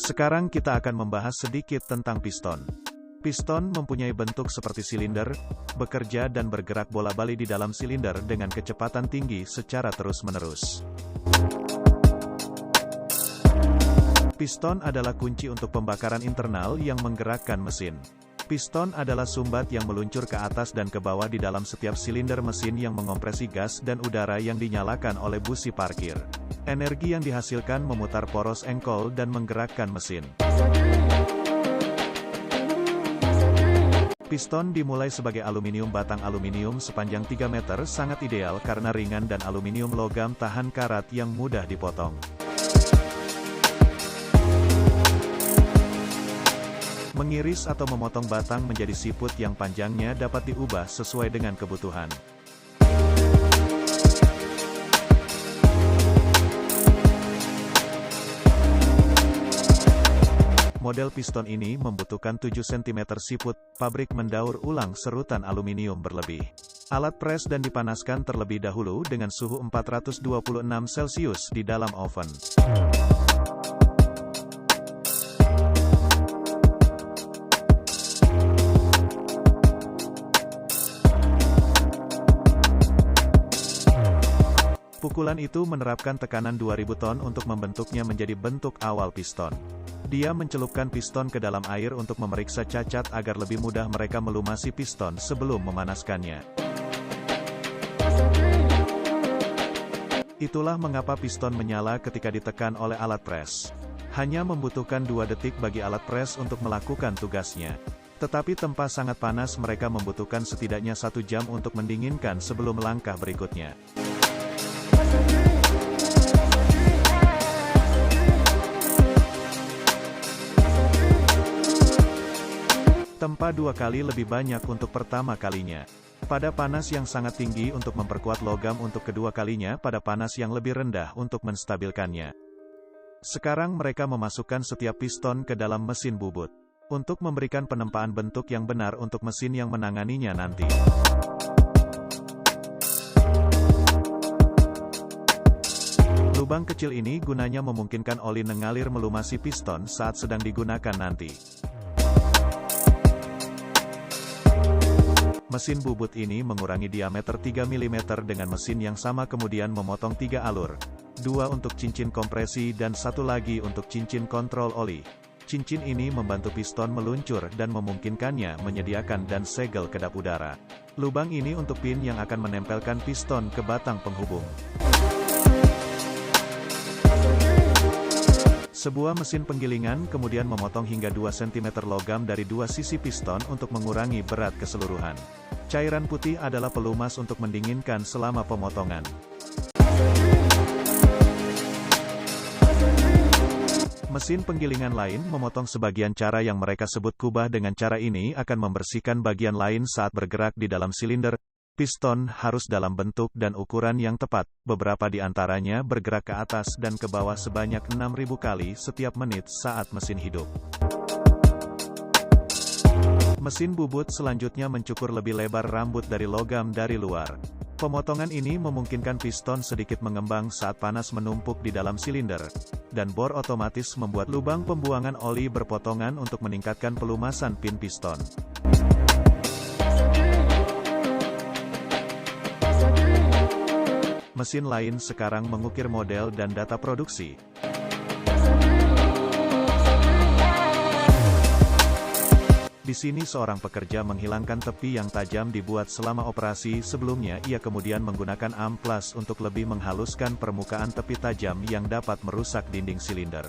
Sekarang kita akan membahas sedikit tentang piston. Piston mempunyai bentuk seperti silinder, bekerja dan bergerak bola-balik di dalam silinder dengan kecepatan tinggi secara terus-menerus. Piston adalah kunci untuk pembakaran internal yang menggerakkan mesin. Piston adalah sumbat yang meluncur ke atas dan ke bawah di dalam setiap silinder mesin yang mengompresi gas dan udara yang dinyalakan oleh busi parkir. Energi yang dihasilkan memutar poros engkol dan menggerakkan mesin. Piston dimulai sebagai aluminium batang aluminium sepanjang 3 meter sangat ideal karena ringan dan aluminium logam tahan karat yang mudah dipotong. Mengiris atau memotong batang menjadi siput yang panjangnya dapat diubah sesuai dengan kebutuhan. Model piston ini membutuhkan 7 cm siput, pabrik mendaur ulang serutan aluminium berlebih. Alat pres dan dipanaskan terlebih dahulu dengan suhu 426 Celcius di dalam oven. Pukulan itu menerapkan tekanan 2000 ton untuk membentuknya menjadi bentuk awal piston. Dia mencelupkan piston ke dalam air untuk memeriksa cacat agar lebih mudah mereka melumasi piston sebelum memanaskannya. Itulah mengapa piston menyala ketika ditekan oleh alat pres. Hanya membutuhkan 2 detik bagi alat pres untuk melakukan tugasnya. Tetapi tempat sangat panas mereka membutuhkan setidaknya 1 jam untuk mendinginkan sebelum langkah berikutnya. Tempa 2 kali lebih banyak untuk pertama kalinya. Pada panas yang sangat tinggi untuk memperkuat logam untuk kedua kalinya pada panas yang lebih rendah untuk menstabilkannya. Sekarang mereka memasukkan setiap piston ke dalam mesin bubut. Untuk memberikan penempaan bentuk yang benar untuk mesin yang menanganinya nanti. Lubang kecil ini gunanya memungkinkan oli mengalir melumasi piston saat sedang digunakan nanti. Mesin bubut ini mengurangi diameter 3 mm dengan mesin yang sama kemudian memotong 3 alur. 2 untuk cincin kompresi dan 1 lagi untuk cincin kontrol oli. Cincin ini membantu piston meluncur dan memungkinkannya menyediakan dan segel kedap udara. Lubang ini untuk pin yang akan menempelkan piston ke batang penghubung. Sebuah mesin penggilingan kemudian memotong hingga 2 cm logam dari 2 sisi piston untuk mengurangi berat keseluruhan. Cairan putih adalah pelumas untuk mendinginkan selama pemotongan. Mesin penggilingan lain memotong sebagian cara yang mereka sebut kubah. Dengan cara ini akan membersihkan bagian lain saat bergerak di dalam silinder. Piston harus dalam bentuk dan ukuran yang tepat, beberapa di antaranya bergerak ke atas dan ke bawah sebanyak 6.000 kali setiap menit saat mesin hidup. Mesin bubut selanjutnya mencukur lebih lebar rambut dari logam dari luar. Pemotongan ini memungkinkan piston sedikit mengembang saat panas menumpuk di dalam silinder, dan bor otomatis membuat lubang pembuangan oli berpotongan untuk meningkatkan pelumasan pin piston. Mesin lain sekarang mengukir model dan data produksi. Di sini seorang pekerja menghilangkan tepi yang tajam dibuat selama operasi sebelumnya. Ia kemudian menggunakan amplas untuk lebih menghaluskan permukaan tepi tajam yang dapat merusak dinding silinder.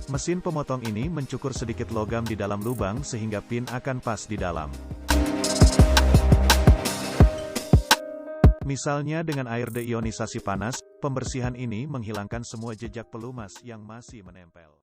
Mesin pemotong ini mencukur sedikit logam di dalam lubang sehingga pin akan pas di dalam. Misalnya dengan air deionisasi panas, pembersihan ini menghilangkan semua jejak pelumas yang masih menempel.